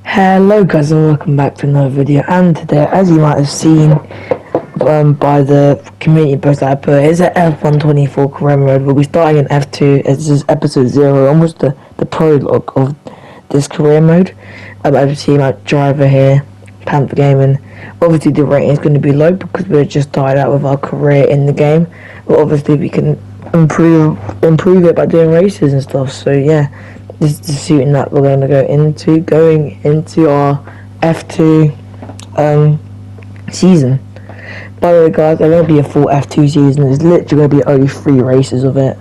Hello guys and welcome back to another video, and today, as you might have seen by the community post that I put, it's at F124 career mode. We'll be starting in F2 as this is episode 0, almost the prologue of this career mode. As you see my driver here, Panther Gaming. Obviously the rating is going to be low because we just started out with our career in the game, but obviously we can improve it by doing races and stuff. So yeah, this is the shooting that we're going to going into our F2 season. By the way guys, there won't be a full F2 season. There's literally going to be only 3 races of it.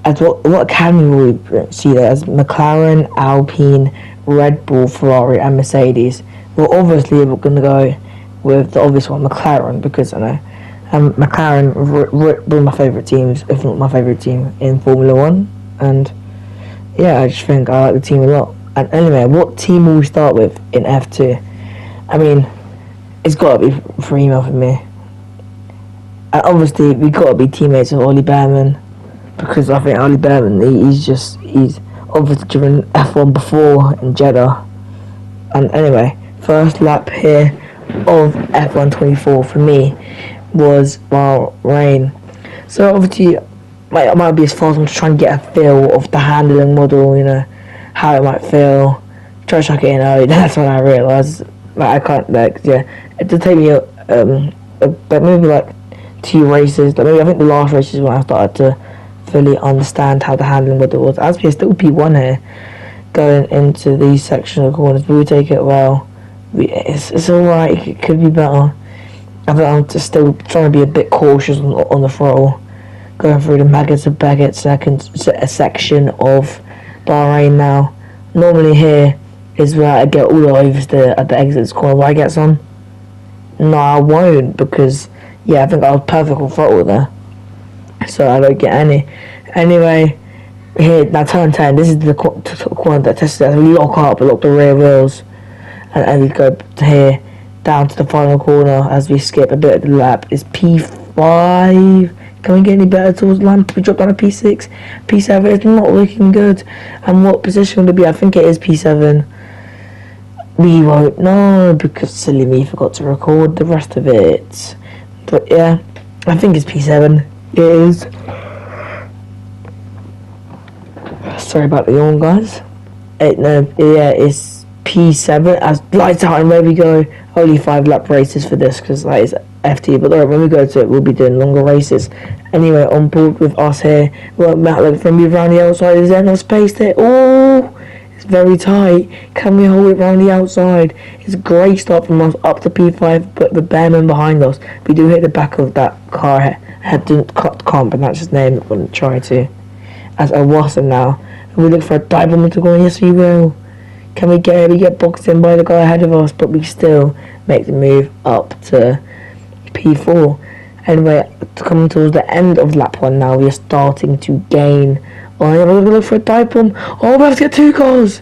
As what academy will we see there? As McLaren, Alpine, Red Bull, Ferrari and Mercedes. Well, obviously we're going to go with the obvious one, McLaren, because I know McLaren were one of my favourite teams, if not my favourite team in Formula 1, and yeah, I just think I like the team a lot. And anyway, what team will we start with in F2? I mean, it's got to be Primo for me. And obviously, we got to be teammates with Ollie Behrman, because I think Ollie Behrman, he's obviously driven F1 before in Jeddah. And anyway, first lap here of F124 for me was Bahrain. So obviously, I might be as far as I'm just trying to get a feel of the handling model, you know, how it might feel. Try to chuck it in early. That's when I realised, I can't, it did take me maybe 2 races. Maybe I think the last race is when I started to fully understand how the handling model was. As we're still P1 here, going into these sectional corners, but we take it well. It's alright, it could be better. I think I'm just still trying to be a bit cautious on the throttle. Going through the Maggots of Baggett section of Bahrain now. Normally here is where I get all the way at the exits corner. Will I get some? No, I won't, because yeah, I think I was perfect on throttle there, so I don't get any. Anyway, here now turn 10. This is the corner that tested us. We lock up, lock the rear wheels, and we go to here down to the final corner as we skip a bit of the lap. It's P5. Can we get any better towards the line? We drop down to P6, P7. It's not looking good. And what position would it be? I think it is P7. We won't know because silly me forgot to record the rest of it. But yeah, I think it's P7. It is. Sorry about the yawn, guys. It's P7. As lights out and there we go. Only 5 lap races for this because that is FT, but when we go to it, we'll be doing longer races. Anyway, on board with us here, well, Matt, look for me around the outside. Is there no space there? Oh, it's very tight. Can we hold it around the outside? It's a great start from us up to P5, but the Behrman behind us. We do hit the back of that car. Had to cut comp, and that's his name. I wouldn't try to. As a Watson now, and we look for a dive on to go. Yes, we will. Can we get it? We get boxed in by the guy ahead of us, but we still make the move up to P4. Anyway, coming towards the end of lap 1 now, we are starting to gain. Oh, yeah, we're going to look for a dive bomb. Oh, we have to get 2 cars.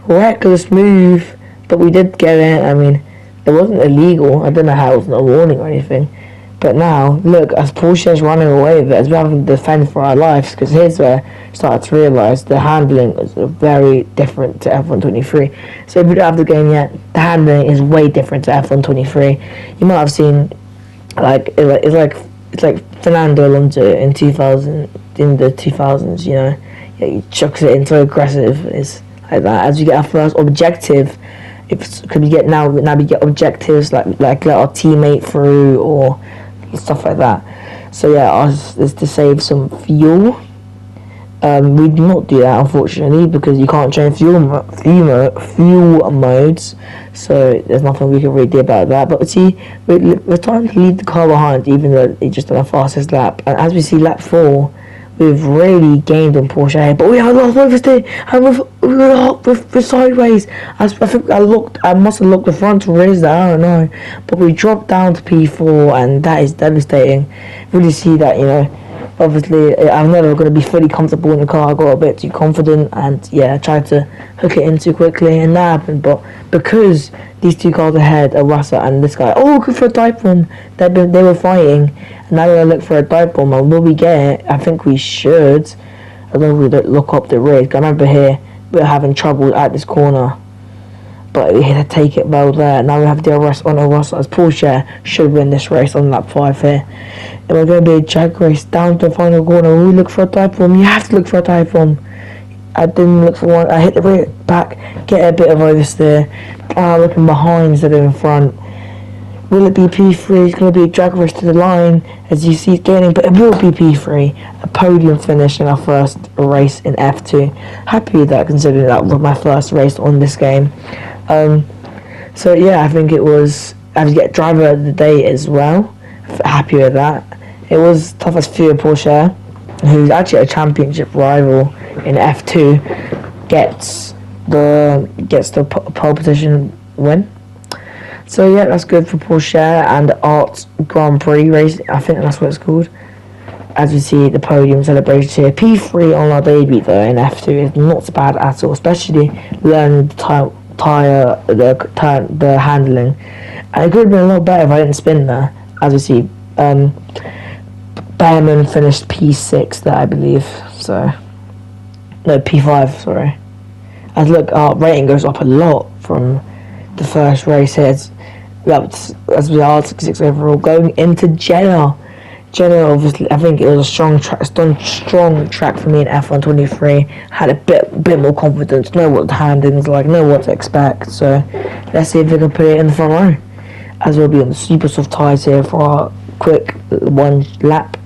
Reckless move, but we did get it. I mean, it wasn't illegal. I don't know how it wasn't a warning or anything. But now, look, as Porsche is running away with it, as we're having to defend for our lives, because here's where I started to realise the handling is very different to F123. So if you don't have the game yet, the handling is way different to F123. You might have seen, it's like Fernando Alonso in the 2000s, you know, yeah, he chucks it in so aggressive. It's like that. As we get our first objective, could we get now we get objectives like let our teammate through or stuff like that. So yeah, ours is to save some fuel. We do not do that unfortunately because you can't change fuel modes, so there's nothing we can really do about that. But see, we're trying to leave the car behind even though it just done the fastest lap, and as we see lap 4, we've really gained on Porsche here, but we have lost oversteer and we're sideways. I think I must have locked the front to raise that, I don't know, but we dropped down to P4 and that is devastating. Really see that, you know, obviously I'm never going to be fully comfortable in the car. I got a bit too confident and yeah, I tried to hook it in too quickly and that happened. But because these 2 cars ahead are Russell and this guy, oh, good for a dive bomb, they were fighting, and now we're going to look for a dive bomb. And will we get it? I think we should, as long as we don't lock up the rig. I remember here we're having trouble at this corner but he had to take it well there. Now we have DRS on us as Porsche should win this race on lap 5 here. And we're going to be a drag race down to the final corner. We look for a type form. You have to look for a type form. I didn't look for one. I hit the rear back, get a bit of oversteer. Looking behind instead of in front. Will it be P3? It's going to be a drag race to the line, as you see it's gaining, but it will be P3. A podium finish in our first race in F2. Happy with that, considering that was my first race on this game. So yeah, I think it was. I had to get driver of the day as well. Happy with that. It was tough as Theo Porsche, who's actually a championship rival in F2, gets the pole position win. So yeah, that's good for Porsche and Art Grand Prix race. I think that's what it's called. As we see the podium celebration here, P3 on our debut though in F2 is not so bad at all, especially learning the handling. And it could have been a lot better if I didn't spin there. As we see, Behrman finished P6 there, I believe. So no, P5. Sorry. As look, our rating goes up a lot from the first race here. As we are 66 overall, going into Jeddah. Jeddah, obviously, I think it was a strong track for me in F123. Had a bit more confidence, know what the handling's like, know what to expect. So let's see if we can put it in the front row. As we'll be on the super soft tyres here for our quick one lap.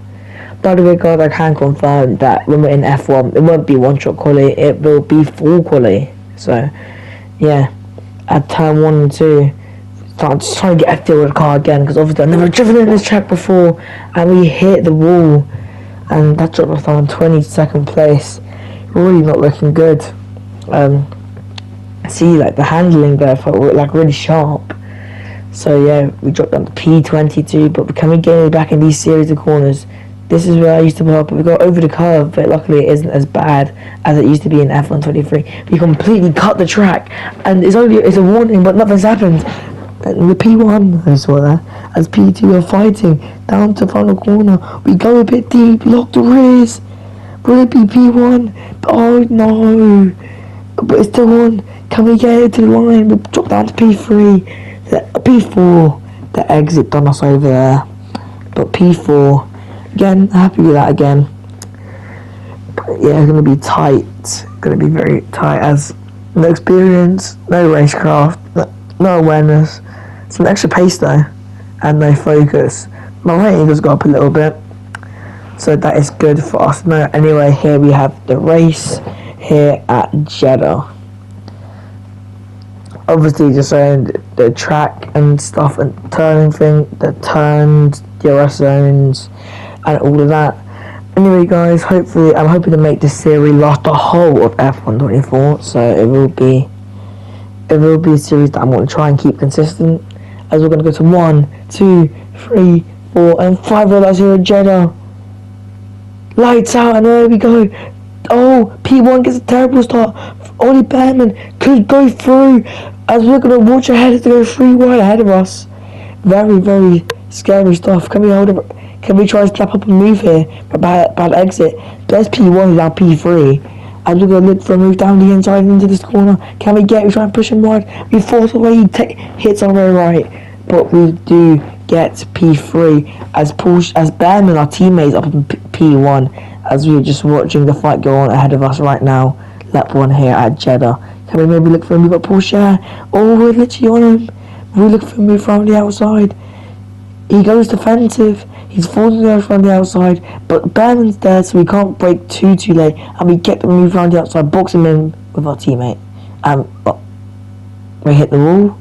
By the way, guys, I can confirm that when we're in F1, it won't be one-shot quali, it will be full quali. So yeah, at turn 1 and 2. So I'm just trying to get a feel of the car again, because obviously I've never driven in this track before, and we hit the wall, and that dropped us down 22nd place. Really not looking good. See, like the handling there felt like really sharp. So yeah, we dropped down to P22, but can we get it back in these series of corners? This is where I used to park, but we got over the curve, but luckily it isn't as bad as it used to be in F123. We completely cut the track, and it's a warning, but nothing's happened. And the P1, I saw that, as P2 are fighting down to final corner. We go a bit deep, lock the rears. Will it be P1? Oh no! But it's still on. Can we get it to the line? We drop down to P3. P4, the exit done us over there. But P4, again, happy with that again. But yeah, it's going to be tight. Going to be very tight, as no experience, no racecraft, no awareness. Some extra pace though, and no focus. My rating has got up a little bit, so that is good for us. No, anyway, here we have the race here at Jeddah. Obviously, just showing the track and stuff and turning thing, the turns, DRS zones, and all of that. Anyway, guys, hopefully, I'm hoping to make this series last the whole of F124, so it will be a series that I'm going to try and keep consistent, as we're going to go to 1, 2, 3, 4, and 5 of us here at Jeddah. Lights out, and there we go. Oh, P1 gets a terrible start. Ollie Behrman could go through, as we're going to watch ahead to go 3 wide ahead of us. Very, very scary stuff. Can we hold it? Can we try to slap up a move here? Bad exit. There's P1 now P3. As we're going to look for a move down the inside into this corner. Can we get it? We try and push him wide. We force away. He hits our rear right. But we do get P3 as Behrman, our teammates, up in P1. As we're just watching the fight go on ahead of us right now. Lap 1 here at Jeddah. Can we maybe look for a move at Porsche? Oh, we're literally on him. We look for a move from the outside. He goes defensive. He's forcing us from the outside, but Behrman's there, so we can't break too late, and we get the move around the outside, box him in with our teammate. We hit the wall.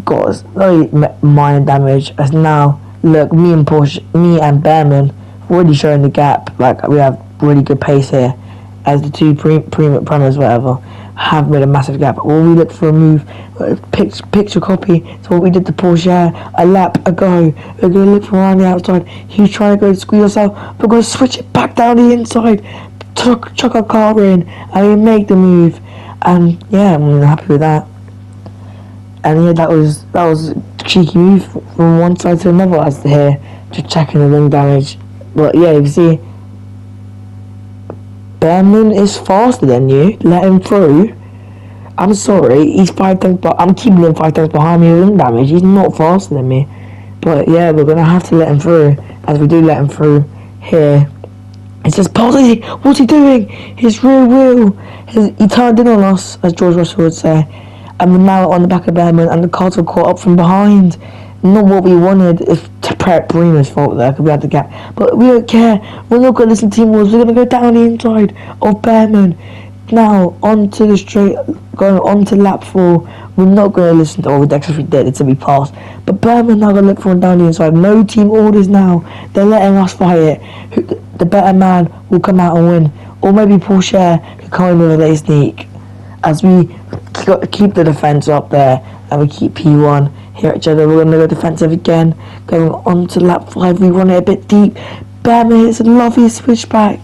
Got us very minor damage. As now, look, me and Behrman already showing the gap. Like, we have really good pace here, as the two primers, whatever, have made a massive gap. Or we look for a move, picture copy. So what we did to Porsche, a lap ago. We're going to look from around the outside. He's trying to go to squeeze us out. We're going to switch it back down the inside, chuck our car in, and we make the move. And yeah, I'm happy with that. And yeah, that was a cheeky move from one side to another, as here, just checking the ring damage. But yeah, you can see Behrman is faster than you. Let him through. I'm sorry, he's 5 times, but I'm keeping him 5 times behind me with ring damage. He's not faster than me. But yeah, we're gonna have to let him through. As we do let him through here. It says, Posey, what's he doing? His rear wheel. He turned in on us, as George Russell would say. And we're now on the back of Behrman, and the cars were caught up from behind. Not what we wanted. It's Primo's fault there, because we had the gap. But we don't care. We're not going to listen to Team Wars. We're going to go down the inside of Behrman. Now, onto the straight, going on to lap 4. We're not going to listen to all the extras we did until we pass. But Behrman now going to look for him down the inside. No team orders now. They're letting us fight it. The better man will come out and win. Or maybe Porsche could come in with a late sneak. As we keep the defence up there and we keep P1 here at Jeddah, we're going to go defensive again. Going on to lap 5, we run it a bit deep. Behrman hits a lovely switchback.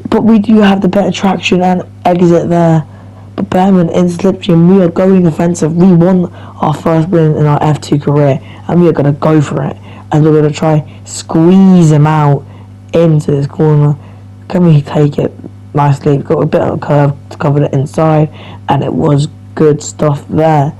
But we do have the better traction and exit there. But Behrman in slipstream, we are going offensive. We won our first win in our F2 career, and we are going to go for it. And we're going to try squeeze him out into this corner. Can we take it nicely? We've got a bit of a curve to cover the inside, and it was good stuff there.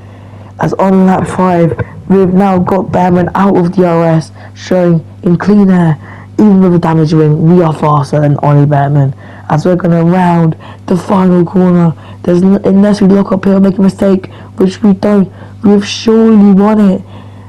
As on lap 5, we've now got Behrman out of DRS, showing in clean air. Even with a damaged wing, we are faster than Ollie Behrman. As we're going to round the final corner, unless we lock up here and make a mistake, which we don't, we've surely won it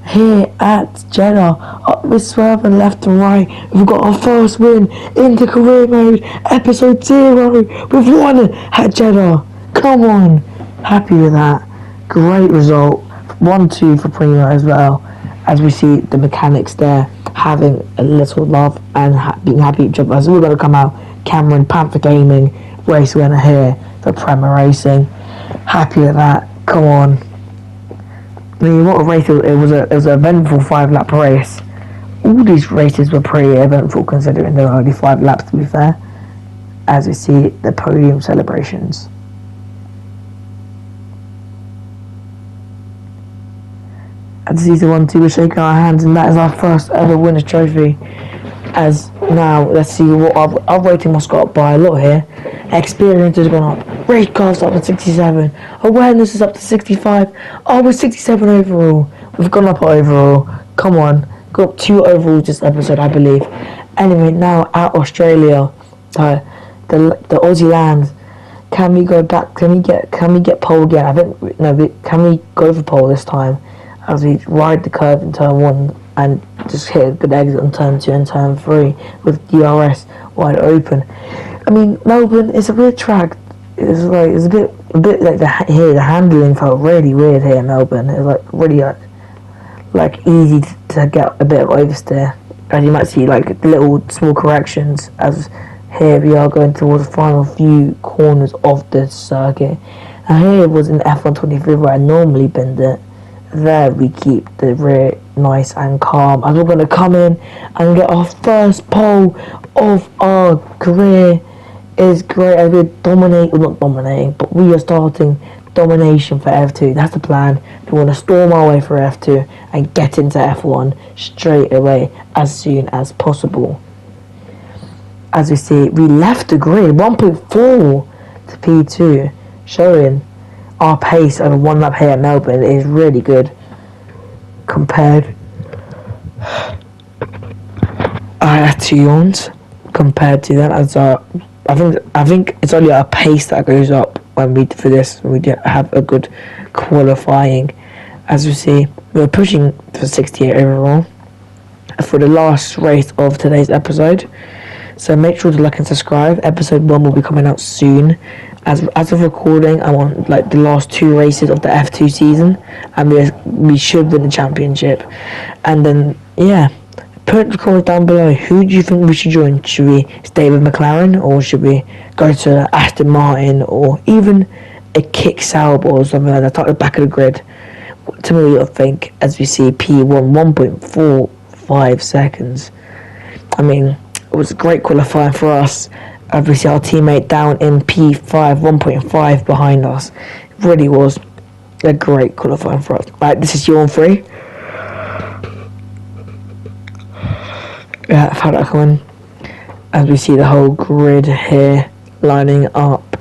here at Jeddah. We're swerving left and right. We've got our first win into career mode, episode 0. We've won it at Jeddah. Come on. Happy with that. Great result. 1-2 for Primo as well. As we see the mechanics there having a little love and being happy with each other. So we're going to come out, Cameron, Panther Gaming, race winner here for Prema Racing. Happy with that. Come on. I mean, what a race it was. It was an eventful 5-lap race. All these races were pretty eventful considering there were only 5 laps, to be fair. As we see the podium celebrations. At season 1-2, we're shaking our hands, and that is our first ever winner's trophy. As now, let's see what our rating must go up by a lot here. Experience has gone up. Race cars up to 67. Awareness is up to 65. Oh, we're 67 overall. We've gone up overall. Come on, got up 2 overall this episode, I believe. Anyway, now at Australia, the Aussie land. Can we go back? Can we get pole again? I think no. Can we go for pole this time? As we ride the curve in turn 1 and just hit a good exit on turn 2 and turn 3 with DRS wide open. I mean, Melbourne is a weird track. It's a bit like the handling felt really weird here in Melbourne. It was like really like easy to get a bit of oversteer. As you might see, like little small corrections. As here we are going towards the final few corners of the circuit. And here it was in F123 where I normally bend it. There we keep the rear nice and calm, and we're going to come in and get our first pole of our career. Is great as we dominate, well not dominating, but we are starting domination for F2. That's the plan. We want to storm our way for F2 and get into F1 straight away as soon as possible. As we see, we left the grid 1.4 to P2, showing our pace over 1 lap here at Melbourne is really good compared. I had 2 yawns compared to them. As I think it's only our pace that goes up when we for this. We have a good qualifying. As we see, we're pushing for 68 overall for the last race of today's episode. So make sure to like and subscribe. Episode 1 will be coming out soon. As of recording, I'm on like the last 2 races of the F2 season, and we should win the championship. And then yeah, put in the comments down below. Who do you think we should join? Should we stay with McLaren, or should we go to Aston Martin, or even a Kick Sauber or something like that? Start at the back of the grid. Tell me what you think. As we see P1 1.45 seconds. I mean, it was a great qualifying for us. We see our teammate down in P5, 1.5 behind us. It really was a great qualifying for us. Right, this is Yawn 3. Yeah, I've had that coming. As we see the whole grid here lining up.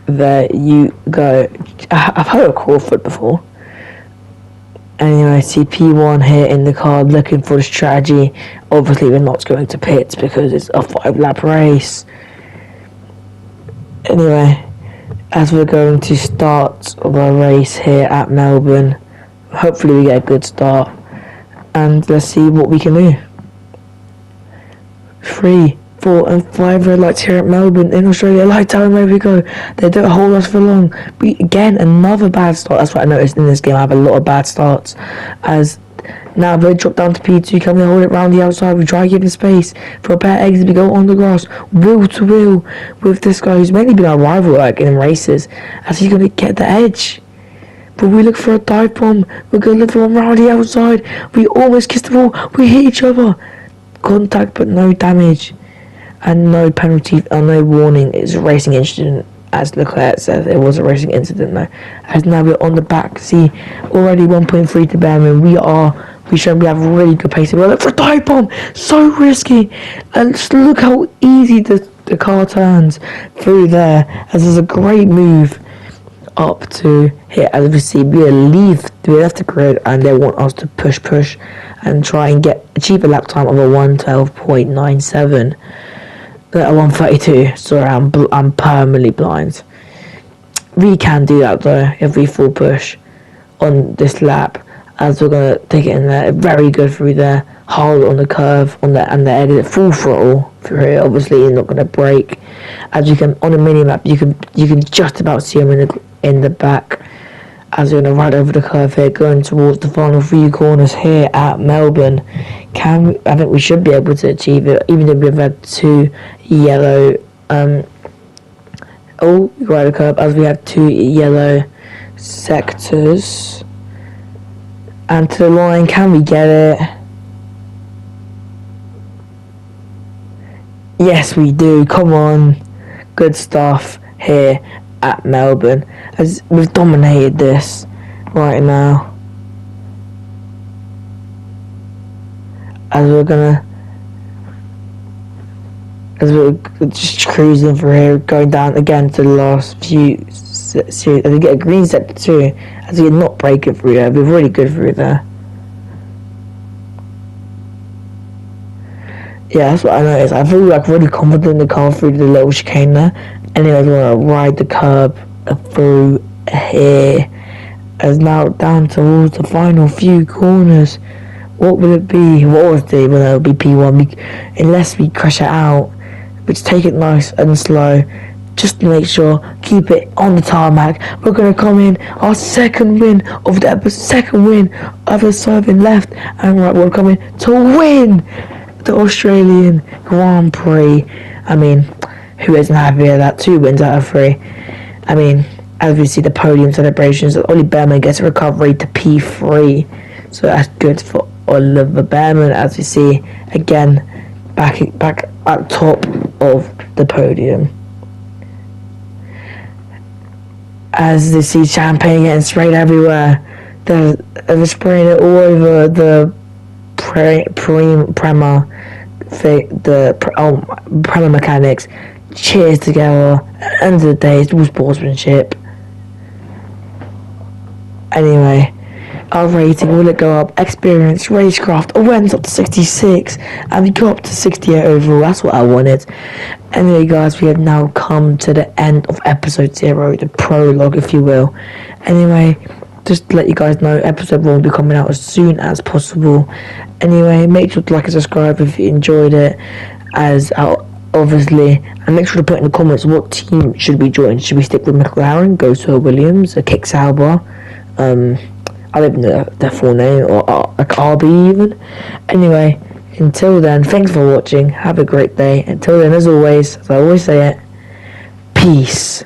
there you go. I've heard of Crawford before. Anyway, I see P1 here in the car looking for the strategy. Obviously, we're not going to pits because it's a 5-lap race. Anyway, as we're going to start the race here at Melbourne, hopefully we get a good start. And let's see what we can do. 3, 4 and 5 red lights here at Melbourne in Australia. Light time, where we go. They don't hold us for long. Again, another bad start. That's what I noticed in this game. I have a lot of bad starts. As now they drop down to P2. Come and hold it round the outside. We try giving space for a pair of exits. We go on the grass, wheel to wheel with this guy who's mainly been our rival like in races. As he's going to get the edge. But we look for a dive bomb. We're going to look for one round the outside. We almost kissed the ball. We hit each other. Contact but no damage. And no penalty, no warning. It's a racing incident, as Leclerc says. It was a racing incident though. As now we're on the back. See, already 1.3 to Behrman. We have really good pace. We're looking for a dive bomb. So risky. And just look how easy the car turns through there. As there's a great move up to here. As we see, we left the grid and they want us to push and try and achieve a lap time of a 112.97. A 132. Sorry, I'm permanently blind. We can do that though if we full push on this lap. As we're gonna take it in there, very good through there. Hard on the curve, and the edit, full throttle through here. Obviously, you're not gonna brake. As you can on a mini map, you can just about see them in the back. As we're gonna ride over the curve here, going towards the final few corners here at Melbourne. I think we should be able to achieve it, even if we've had 2 yellow. Ride the curve as we have 2 yellow sectors. And to the line, can we get it? Yes, we do. Come on, good stuff here at Melbourne, as we've dominated this right now. As we're just cruising through here, going down again to the last few series. As we get a green sector too, as we're not breaking through there, we're really good through there. Yeah, that's what I noticed. I feel like really confident in the car through the little chicane there. Anyways, we're going to ride the curb through here. As now down towards the final few corners. What will it be? What was it? Well, it'll be P1. Unless we crash it out. But just take it nice and slow. Just to make sure, keep it on the tarmac. We're going to come in. Our second win of the episode. Second win of the serving left and right. We're coming to win the Australian Grand Prix. I mean, who isn't happy with that? 2 wins out of 3. I mean, as we see the podium celebrations, Ollie Behrman gets a recovery to P3. So that's good for Oliver Behrman, as we see again back at top of the podium. As they see champagne getting sprayed everywhere, they're spraying it all over the Prema mechanics. Cheers together. At the end of the day, it's all sportsmanship. Anyway, our rating, will it go up? Experience, racecraft, went up to 66, and we got up to 68 overall. That's what I wanted. Anyway, guys, we have now come to the end of episode 0, the prologue, if you will. Anyway, just to let you guys know, episode 1 will be coming out as soon as possible. Anyway, make sure to like and subscribe if you enjoyed it, obviously, and make sure to put in the comments what team should we join. Should we stick with McLaren, go to Williams, a Kick Sauber, I don't know their full name, or like RB even. Anyway, until then, thanks for watching. Have a great day. Until then, as always, as I always say it, peace.